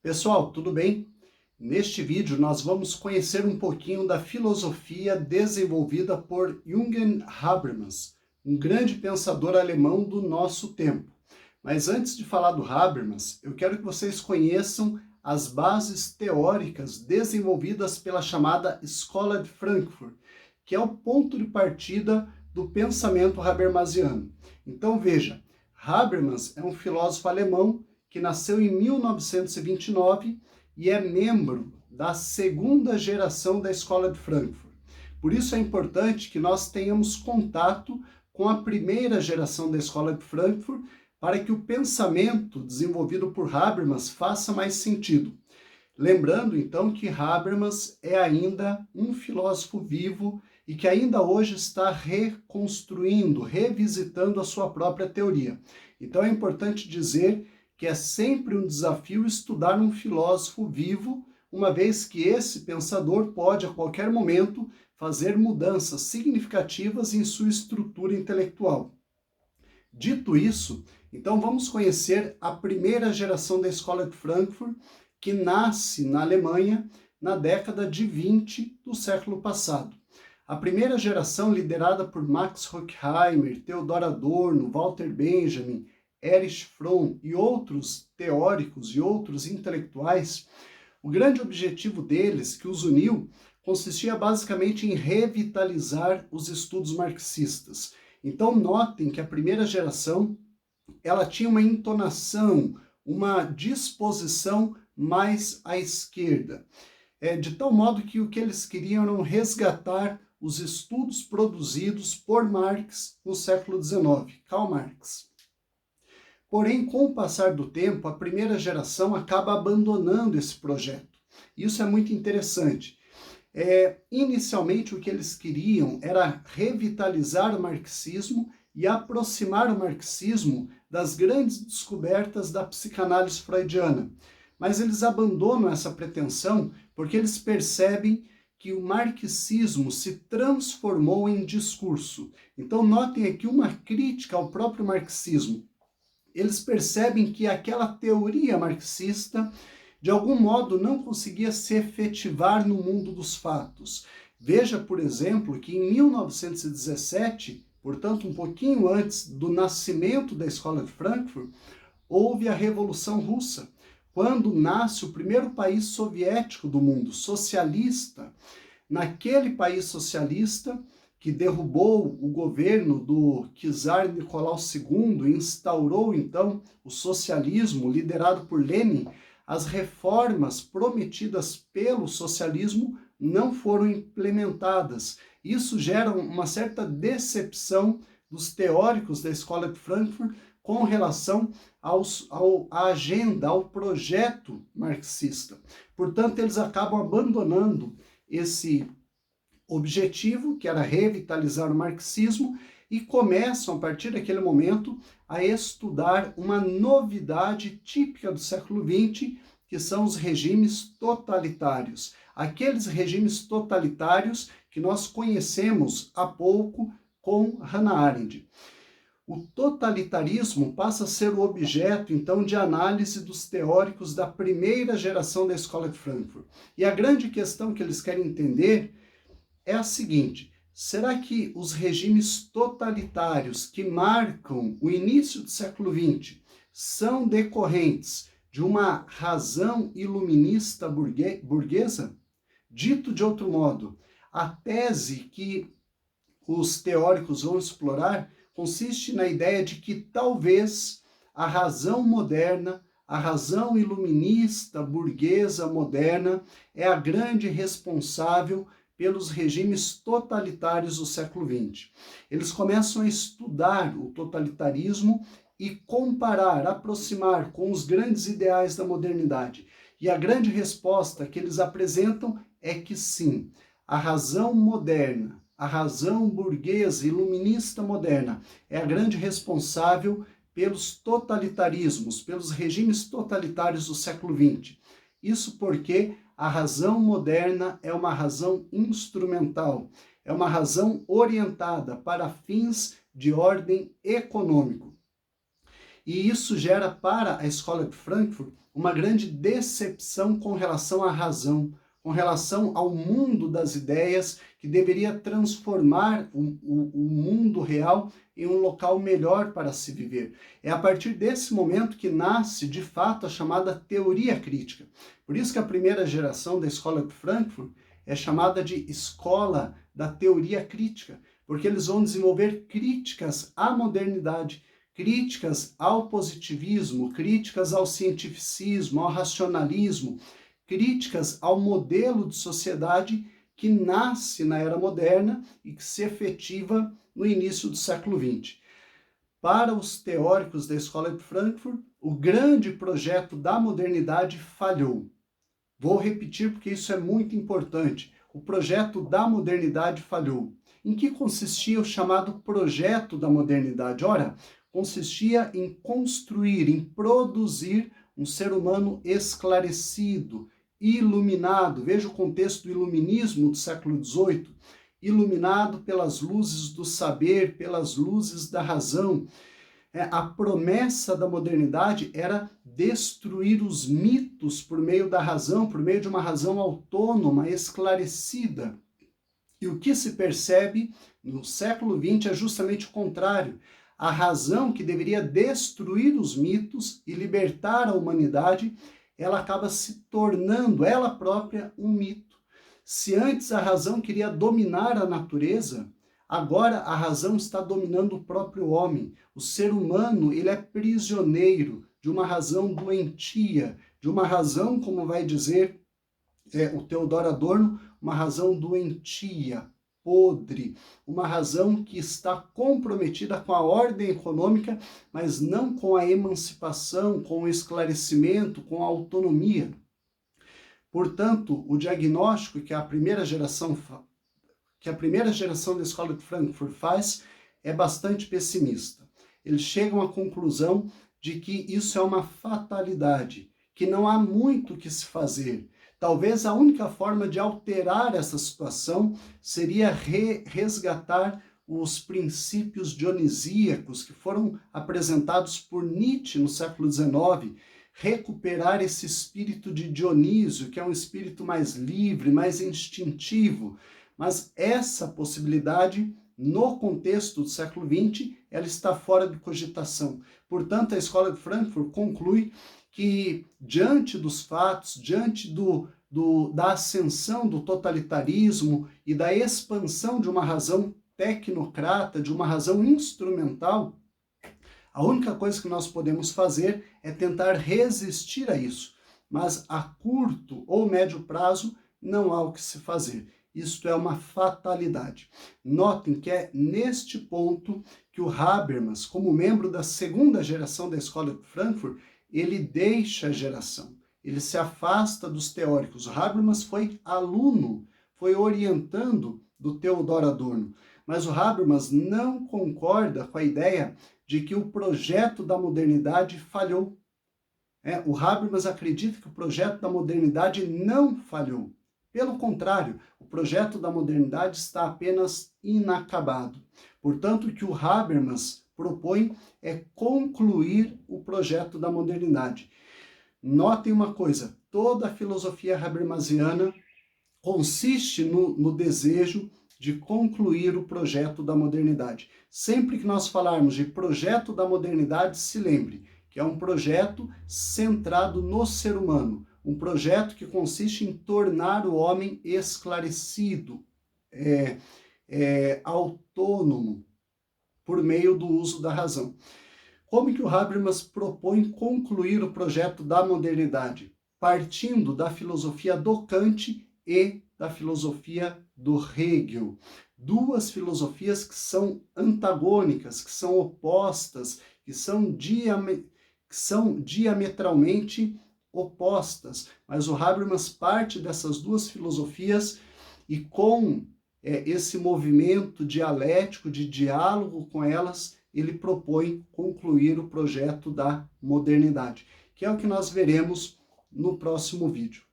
Pessoal, tudo bem? Neste vídeo nós vamos conhecer um pouquinho da filosofia desenvolvida por Jürgen Habermas, um grande pensador alemão do nosso tempo. Mas antes de falar do Habermas, eu quero que vocês conheçam as bases teóricas desenvolvidas pela chamada Escola de Frankfurt, que é o ponto de partida do pensamento habermasiano. Então veja, Habermas é um filósofo alemão que nasceu em 1929 e é membro da segunda geração da Escola de Frankfurt. Por isso é importante que nós tenhamos contato com a primeira geração da Escola de Frankfurt para que o pensamento desenvolvido por Habermas faça mais sentido. Lembrando, então, que Habermas é ainda um filósofo vivo e que ainda hoje está reconstruindo, revisitando a sua própria teoria. Então é importante dizer que é sempre um desafio estudar um filósofo vivo, uma vez que esse pensador pode, a qualquer momento, fazer mudanças significativas em sua estrutura intelectual. Dito isso, então vamos conhecer a primeira geração da Escola de Frankfurt, que nasce na Alemanha na década de 20 do século passado. A primeira geração, liderada por Max Horkheimer, Theodor Adorno, Walter Benjamin, Erich Fromm e outros teóricos e outros intelectuais, o grande objetivo deles, que os uniu, consistia basicamente em revitalizar os estudos marxistas. Então notem que a primeira geração ela tinha uma entonação, uma disposição mais à esquerda, de tal modo que o que eles queriam era resgatar os estudos produzidos por Marx no século XIX, Karl Marx. Porém, com o passar do tempo, a primeira geração acaba abandonando esse projeto. Isso é muito interessante. Inicialmente, o que eles queriam era revitalizar o marxismo e aproximar o marxismo das grandes descobertas da psicanálise freudiana. Mas eles abandonam essa pretensão porque eles percebem que o marxismo se transformou em discurso. Então, notem aqui uma crítica ao próprio marxismo. Eles percebem que aquela teoria marxista, de algum modo, não conseguia se efetivar no mundo dos fatos. Veja, por exemplo, que em 1917, portanto, um pouquinho antes do nascimento da Escola de Frankfurt, houve a Revolução Russa, quando nasce o primeiro país soviético do mundo, socialista. Naquele país socialista, que derrubou o governo do czar Nicolau II e instaurou, então, o socialismo liderado por Lenin, as reformas prometidas pelo socialismo não foram implementadas. Isso gera uma certa decepção dos teóricos da Escola de Frankfurt com relação à agenda, ao projeto marxista. Portanto, eles acabam abandonando esse objetivo, que era revitalizar o marxismo, e começam, a partir daquele momento, a estudar uma novidade típica do século XX, que são os regimes totalitários. Aqueles regimes totalitários que nós conhecemos há pouco com Hannah Arendt. O totalitarismo passa a ser o objeto, então, de análise dos teóricos da primeira geração da Escola de Frankfurt. E a grande questão que eles querem entender é a seguinte: será que os regimes totalitários que marcam o início do século XX são decorrentes de uma razão iluminista burguesa? Dito de outro modo, a tese que os teóricos vão explorar consiste na ideia de que talvez a razão moderna, a razão iluminista burguesa moderna, é a grande responsável pelos regimes totalitários do século XX. Eles começam a estudar o totalitarismo e comparar, aproximar com os grandes ideais da modernidade. E a grande resposta que eles apresentam é que sim, a razão moderna, a razão burguesa, iluminista moderna, é a grande responsável pelos totalitarismos, pelos regimes totalitários do século XX. Isso porque a razão moderna é uma razão instrumental, é uma razão orientada para fins de ordem econômico. E isso gera para a Escola de Frankfurt uma grande decepção com relação à razão, com relação ao mundo das ideias, que deveria transformar o mundo real em um local melhor para se viver. É a partir desse momento que nasce, de fato, a chamada teoria crítica. Por isso que a primeira geração da Escola de Frankfurt é chamada de Escola da Teoria Crítica, porque eles vão desenvolver críticas à modernidade, críticas ao positivismo, críticas ao cientificismo, ao racionalismo, críticas ao modelo de sociedade que nasce na era moderna e que se efetiva no início do século XX. Para os teóricos da Escola de Frankfurt, o grande projeto da modernidade falhou. Vou repetir porque isso é muito importante. O projeto da modernidade falhou. Em que consistia o chamado projeto da modernidade? Ora, consistia em construir, em produzir um ser humano esclarecido, iluminado. Veja o contexto do iluminismo do século XVIII. Iluminado pelas luzes do saber, pelas luzes da razão. A promessa da modernidade era destruir os mitos por meio da razão, por meio de uma razão autônoma, esclarecida. E o que se percebe no século XX é justamente o contrário. A razão que deveria destruir os mitos e libertar a humanidade, ela acaba se tornando ela própria um mito. Se antes a razão queria dominar a natureza, agora a razão está dominando o próprio homem. O ser humano, ele é prisioneiro de uma razão doentia, de uma razão, como vai dizer o Theodor Adorno, uma razão doentia, podre, uma razão que está comprometida com a ordem econômica, mas não com a emancipação, com o esclarecimento, com a autonomia. Portanto, o diagnóstico que a primeira geração da Escola de Frankfurt faz é bastante pessimista. Eles chegam à conclusão de que isso é uma fatalidade, que não há muito o que se fazer. Talvez a única forma de alterar essa situação seria resgatar os princípios dionisíacos que foram apresentados por Nietzsche no século XIX, recuperar esse espírito de Dionísio, que é um espírito mais livre, mais instintivo. Mas essa possibilidade, no contexto do século XX, ela está fora de cogitação. Portanto, a Escola de Frankfurt conclui que, diante dos fatos, diante da ascensão do totalitarismo e da expansão de uma razão tecnocrata, de uma razão instrumental, a única coisa que nós podemos fazer é tentar resistir a isso. Mas a curto ou médio prazo não há o que se fazer. Isto é uma fatalidade. Notem que é neste ponto que o Habermas, como membro da segunda geração da Escola de Frankfurt, ele deixa a geração. Ele se afasta dos teóricos. O Habermas foi aluno, foi orientando do Theodor Adorno. Mas o Habermas não concorda com a ideia de que o projeto da modernidade falhou. O Habermas acredita que o projeto da modernidade não falhou. Pelo contrário, o projeto da modernidade está apenas inacabado. Portanto, o que o Habermas propõe é concluir o projeto da modernidade. Notem uma coisa, toda a filosofia habermasiana consiste no desejo de concluir o projeto da modernidade. Sempre que nós falarmos de projeto da modernidade, se lembre que é um projeto centrado no ser humano, um projeto que consiste em tornar o homem esclarecido, autônomo, por meio do uso da razão. Como que o Habermas propõe concluir o projeto da modernidade? Partindo da filosofia do Kant e da filosofia do Hegel. Duas filosofias que são antagônicas, que são opostas, que são diametralmente opostas. Mas o Habermas parte dessas duas filosofias e com esse movimento dialético, de diálogo com elas, ele propõe concluir o projeto da modernidade, que é o que nós veremos no próximo vídeo.